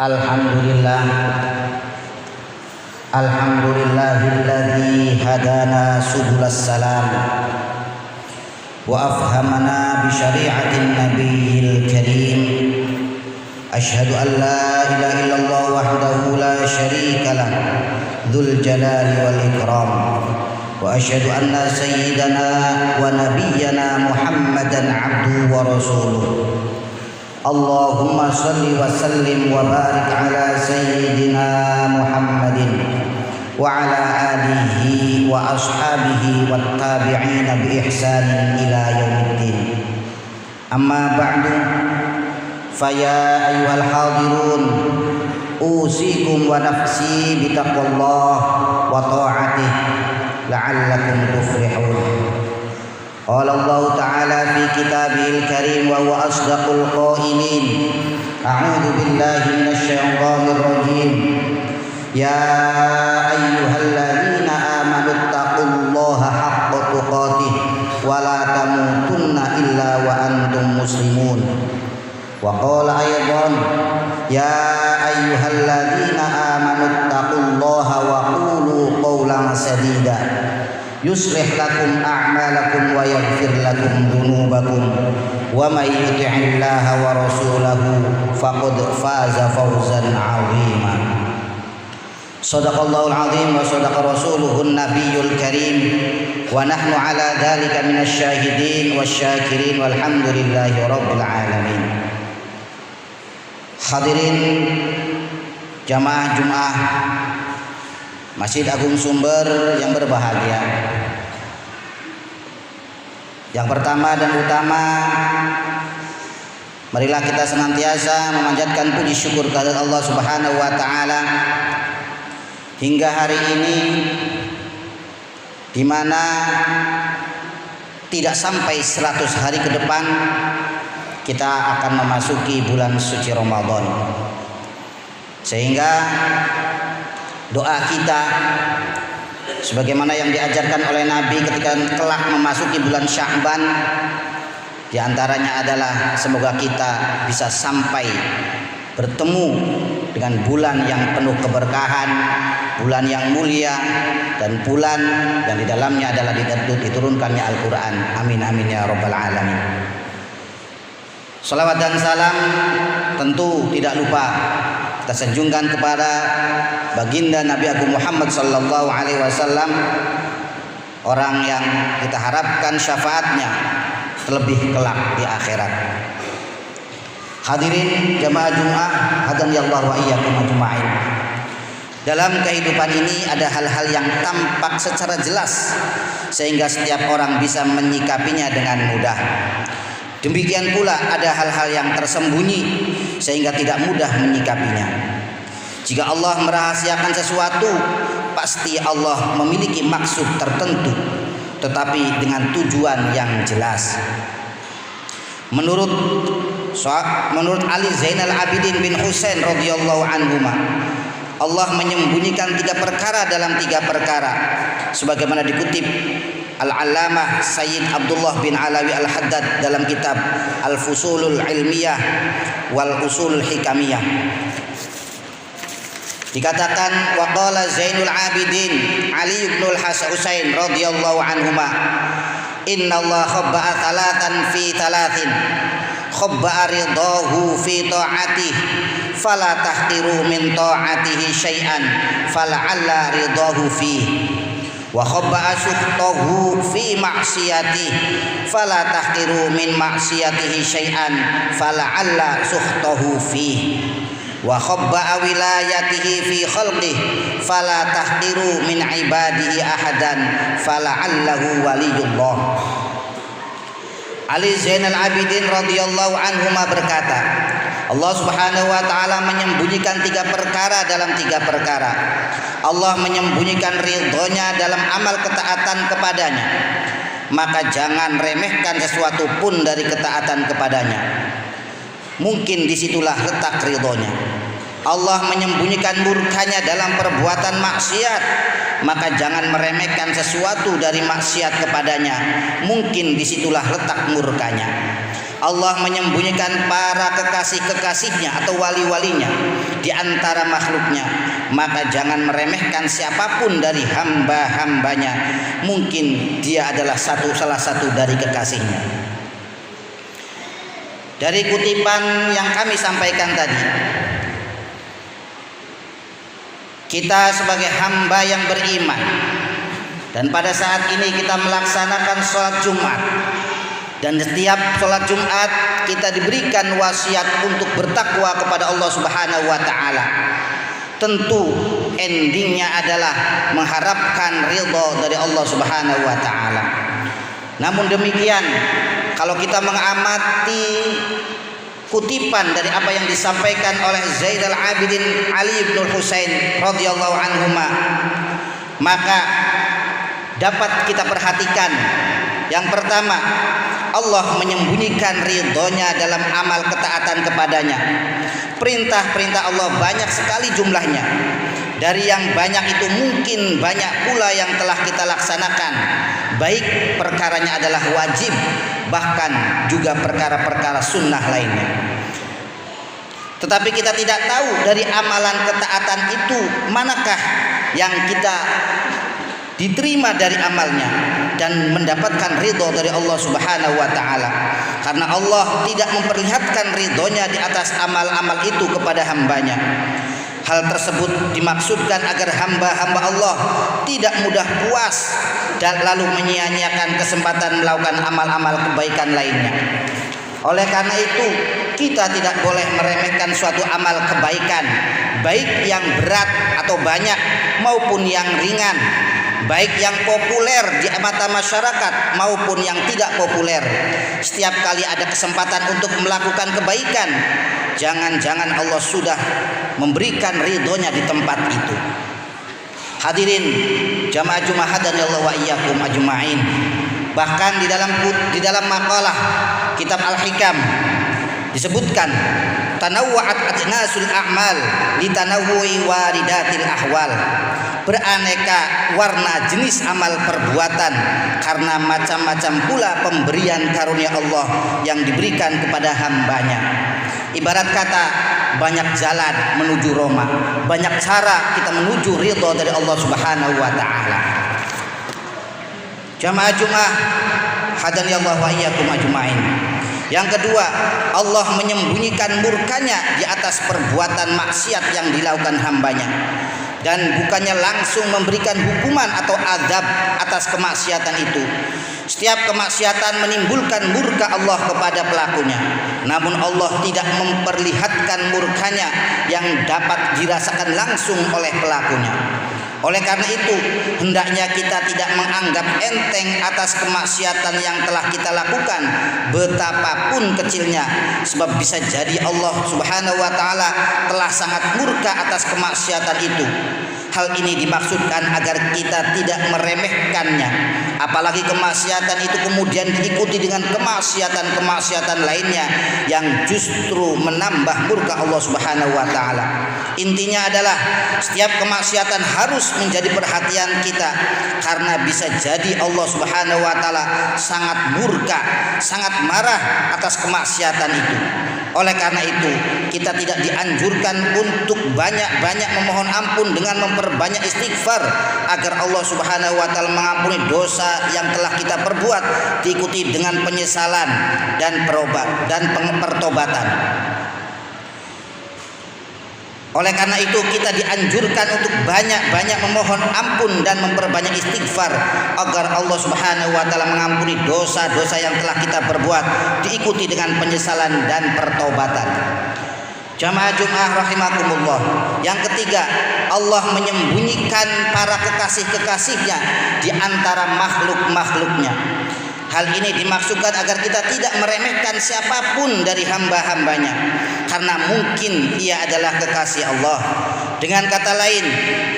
Alhamdulillah, alhamdulillahilladzi hadana subulas salam wa afhamana bi syari'atin nabiyil karim. Asyhadu an la ilaha illallah wahdahu la syarika lah, dzul jalali wal ikram. Wa asyhadu anna sayyidana wa nabiyyana Muhammadan abduhu wa rasuluh. Allahumma salli wa sallim wa barik ala sayyidina Muhammadin wa ala alihi wa ashabihi wat tabi'ina bi ihsanin ila yaumiddin. Amma ba'du, faya ayyuhal hadirun, usikum wa nafsi bi taqwallah wa ta'atih la'allakum tuflihun. Qala Allah Ta'ala fi kitabihil karim wa huwa asdaqul qailin. A'udzu billahi minasy syaithanir rajim. Ya ayyuhalladzina amanu taqullaha haqqa tuqatih wa la tamutunna illa wa antum muslimun. Wa qala aydan ya ayyuhalladzina amanu taqullaha wa qulu qawlan sadida yuslih lakum a'malakum wa yaghfir lakum dhunubakum wa may yuti'illaha wa rasulahu faqad faza fawzan 'azima. Shadaqallahul 'azim wa shadaqa rasuluhun nabiyyul karim wa nahnu 'ala dzalika minasy syahidin wasyakirin walhamdulillahi rabbil alamin. Hadirin jamaah Jumat Masjid Agung Sumber yang berbahagia. Yang pertama dan utama, marilah kita senantiasa memanjatkan puji syukur kepada Allah Subhanahu wa taala hingga hari ini, di mana tidak sampai 100 hari ke depan kita akan memasuki bulan suci Ramadan. Sehingga doa kita sebagaimana yang diajarkan oleh Nabi ketika kelak memasuki bulan Sya'ban, diantaranya adalah semoga kita bisa sampai bertemu dengan bulan yang penuh keberkahan, bulan yang mulia, dan bulan yang di dalamnya adalah diturunkannya Al-Quran. Amin amin ya rabbal alamin. Salawat dan salam tentu tidak lupa kita sanjungkan kepada baginda Nabi Agung Muhammad sallallahu alaihi wasallam, orang yang kita harapkan syafaatnya terlebih kelak di akhirat. Hadirin jamaah Jumat, hadanallahu wa iyyakum ajma'in. Dalam kehidupan ini ada hal-hal yang tampak secara jelas sehingga setiap orang bisa menyikapinya dengan mudah. Demikian pula ada hal-hal yang tersembunyi sehingga tidak mudah menyikapinya. Jika Allah merahasiakan sesuatu, pasti Allah memiliki maksud tertentu, tetapi dengan tujuan yang jelas. Menurut Ali Zainal Abidin bin Husain radhiyallahu anhuma, Allah menyembunyikan 3 perkara dalam 3 perkara, sebagaimana dikutip Al-Allamah Sayyid Abdullah bin Alawi Al-Haddad dalam kitab Al-Fusulul Ilmiyah wal Usulul Hikamiyah. Dikatakan waqala Zainul Abidin Ali ibn al-Husain radhiyallahu anhuma, innallaha khabba'a thalathan fi thalathin, khabba'a ridahu fi ta'atih fala tahqiru min ta'atihi syai'an fala'alla ridahu fi, wa khabba'a sukhtahu fi ma'siyati fala tahqiru min ma'siyatihi syai'an fala'alla sukhtahu fi, wa khabba'a wilayatihi fi khalqih fala tahqiru min ibadihi ahadan fala'allahu waliyullah. Ali Zainal Abidin radhiyallahu anhuma berkata, Allah Subhanahu wa taala menyembunyikan 3 perkara dalam 3 perkara. Allah menyembunyikan ridhonya dalam amal ketaatan kepadanya, maka jangan remehkan sesuatu pun dari ketaatan kepadanya. Mungkin disitulah letak ridhonya. Allah menyembunyikan murkanya dalam perbuatan maksiat, maka jangan meremehkan sesuatu dari maksiat kepadanya. Mungkin disitulah letak murkanya. Allah menyembunyikan para kekasih-kekasihnya atau wali-walinya di antara makhluknya, maka jangan meremehkan siapapun dari hamba-hambanya. Mungkin dia adalah salah satu dari kekasihnya. Dari kutipan yang kami sampaikan tadi, kita sebagai hamba yang beriman dan pada saat ini kita melaksanakan sholat Jumat, dan setiap sholat Jumat kita diberikan wasiat untuk bertakwa kepada Allah Subhanahu wa Ta'ala. Tentu endingnya adalah mengharapkan ridho dari Allah Subhanahu wa Ta'ala. Namun demikian, kalau kita mengamati kutipan dari apa yang disampaikan oleh Zainal Abidin Ali bin Husain radhiyallahu anhuma, maka dapat kita perhatikan yang pertama, Allah menyembunyikan ridhonya dalam amal ketaatan kepadanya. Perintah-perintah Allah banyak sekali jumlahnya. Dari yang banyak itu mungkin banyak pula yang telah kita laksanakan, baik perkaranya adalah wajib, bahkan juga perkara-perkara sunnah lainnya. Tetapi kita tidak tahu dari amalan ketaatan itu manakah yang kita diterima dari amalnya dan mendapatkan ridho dari Allah Subhanahu wa Ta'ala. Karena Allah tidak memperlihatkan ridhonya di atas amal-amal itu kepada hambanya. Hal tersebut dimaksudkan agar hamba-hamba Allah tidak mudah puas dan lalu menyia-nyiakan kesempatan melakukan amal-amal kebaikan lainnya. Oleh karena itu, kita tidak boleh meremehkan suatu amal kebaikan, baik yang berat atau banyak maupun yang ringan, baik yang populer di mata masyarakat maupun yang tidak populer. Setiap kali ada kesempatan untuk melakukan kebaikan, jangan-jangan Allah sudah memberikan ridhonya di tempat itu. Hadirin jamaah Jumat hadanallahu wa iyyakum ajma'in. Bahkan di dalam makalah kitab Al-Hikam disebutkan tanawwa'at ajnasul a'mal litanawwu'i waridatil ahwal. Beraneka warna jenis amal perbuatan karena macam-macam pula pemberian karunia Allah yang diberikan kepada hambanya. Ibarat kata, banyak jalan menuju Roma, banyak cara kita menuju ridho dari Allah Subhanahu wa Ta'ala. Jamaah Jumat hadani Allah wa iyyakum ajma'in. Yang kedua, Allah menyembunyikan murkanya di atas perbuatan maksiat yang dilakukan hambanya, dan bukannya langsung memberikan hukuman atau azab atas kemaksiatan itu. Setiap kemaksiatan menimbulkan murka Allah kepada pelakunya, namun Allah tidak memperlihatkan murkanya yang dapat dirasakan langsung oleh pelakunya. Oleh karena itu, hendaknya kita tidak menganggap enteng atas kemaksiatan yang telah kita lakukan, betapapun kecilnya, sebab bisa jadi Allah Subhanahu wa Ta'ala telah sangat murka atas kemaksiatan itu. Hal ini dimaksudkan agar kita tidak meremehkannya, apalagi kemaksiatan itu kemudian diikuti dengan kemaksiatan-kemaksiatan lainnya yang justru menambah murka Allah Subhanahu wa Ta'ala. Intinya adalah setiap kemaksiatan harus menjadi perhatian kita, karena bisa jadi Allah Subhanahu wa Ta'ala sangat murka, sangat marah atas kemaksiatan itu. Oleh karena itu, kita tidak dianjurkan untuk banyak-banyak memohon ampun dengan memperbanyak istighfar agar Allah Subhanahu wa Ta'ala mengampuni dosa yang telah kita perbuat, diikuti dengan penyesalan dan pertobatan. Oleh karena itu, kita dianjurkan untuk banyak-banyak memohon ampun dan memperbanyak istighfar agar Allah Subhanahu wa Ta'ala mengampuni dosa-dosa yang telah kita perbuat, diikuti dengan penyesalan dan pertobatan. Jamaah Jumat rahimakumullah. Yang ketiga, Allah menyembunyikan para kekasih-kekasihnya di antara makhluk-makhluknya. Hal ini dimaksudkan agar kita tidak meremehkan siapapun dari hamba-hambanya, karena mungkin ia adalah kekasih Allah, Dengan kata lain,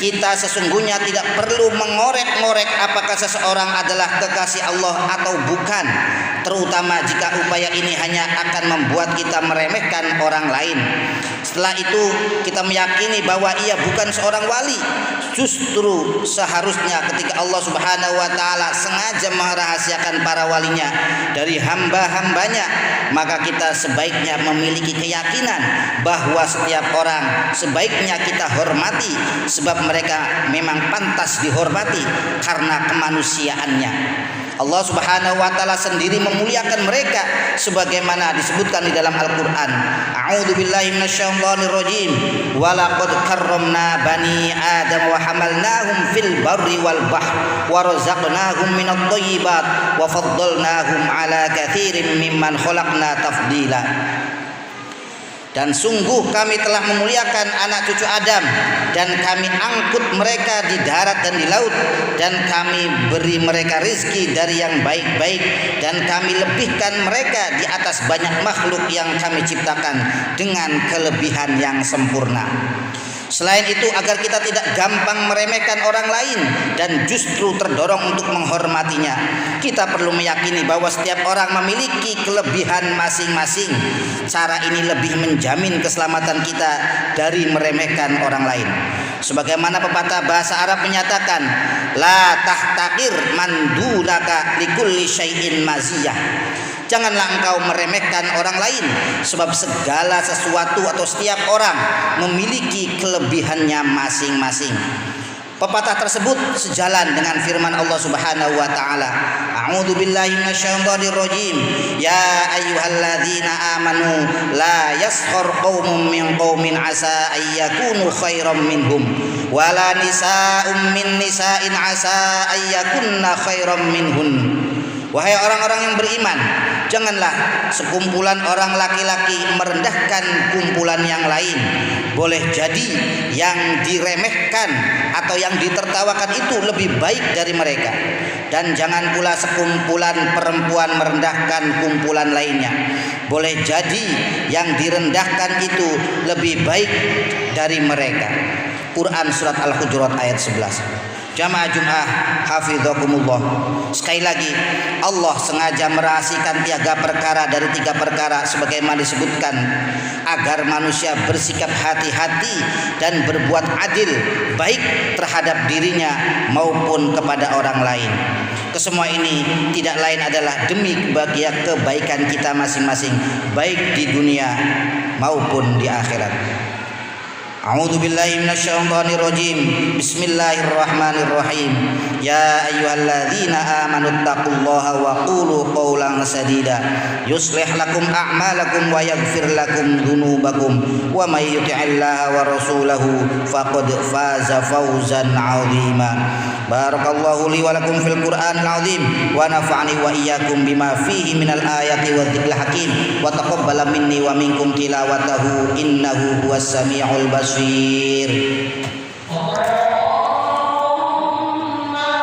kita sesungguhnya tidak perlu mengorek-ngorek apakah seseorang adalah kekasih Allah atau bukan, terutama jika upaya ini hanya akan membuat kita meremehkan orang lain. Setelah itu kita meyakini bahwa ia bukan seorang wali. Justru seharusnya ketika Allah Subhanahu wa taala sengaja merahasiakan para walinya dari hamba-hambanya, maka kita sebaiknya memiliki keyakinan bahwa setiap orang sebaiknya kita hormati, sebab mereka memang pantas dihormati karena kemanusiaannya. Allah Subhanahu wa taala sendiri memuliakan mereka sebagaimana disebutkan di dalam Al-Qur'an. A'udzu billahi minasyaitonir rajim. Wa laqad karramna bani Adam wa hamalnahum fil barri wal bahr wa razaqnahum minat thayyibat wa faddalnahum ala katsirin mimman khalaqna tafdila. Dan sungguh kami telah memuliakan anak cucu Adam, dan kami angkut mereka di darat dan di laut, dan kami beri mereka rizki dari yang baik-baik, dan kami lebihkan mereka di atas banyak makhluk yang kami ciptakan dengan kelebihan yang sempurna. Selain itu, agar kita tidak gampang meremehkan orang lain dan justru terdorong untuk menghormatinya, kita perlu meyakini bahwa setiap orang memiliki kelebihan masing-masing. Cara ini lebih menjamin keselamatan kita dari meremehkan orang lain. Sebagaimana pepatah bahasa Arab menyatakan, la tahtakir mandulaka likulli syai'in maziyah. Janganlah engkau meremehkan orang lain, sebab segala sesuatu atau setiap orang memiliki kelebihannya masing-masing. Pepatah tersebut sejalan dengan firman Allah Subhanahu wa taala. A'udzu billahi minasyaitonir rajim. Ya ayyuhalladzina amanu la yaskhar qaumun min qaumin asa ayyakunu khairam minhum wala nisa'un min nisa'in asa ayyakunna khairam minhun. Wahai orang-orang yang beriman, janganlah sekumpulan orang laki-laki merendahkan kumpulan yang lain. Boleh jadi yang diremehkan atau yang ditertawakan itu lebih baik dari mereka. Dan jangan pula sekumpulan perempuan merendahkan kumpulan lainnya. Boleh jadi yang direndahkan itu lebih baik dari mereka. Quran Surat Al-Hujurat ayat 11. Jamaah Jum'ah hafizakumullah. Sekali lagi, Allah sengaja merahasiakan 3 perkara dari 3 perkara sebagaimana disebutkan agar manusia bersikap hati-hati dan berbuat adil baik terhadap dirinya maupun kepada orang lain. Kesemua ini tidak lain adalah demi kebaikan kita masing-masing, baik di dunia maupun di akhirat. A'udzu billahi minasyaitonir rajim. Bismillahirrahmanirrahim. Ya ayyuhalladzina amanu taqullaha wa qulu qawlan sadida yuslih lakum a'malakum wa yaghfir lakum dzunubakum wa may yuti'illaha wa rasulahu faqad faza fawzan 'azima. Barakallahu li wa lakum fil Qur'anil 'azim wa nafa'ani wa iyyakum bima fihi minal ayati wa dzikril hakim wa taqabbala minni wa minkum tilawatahu innahu huwas samiul basir.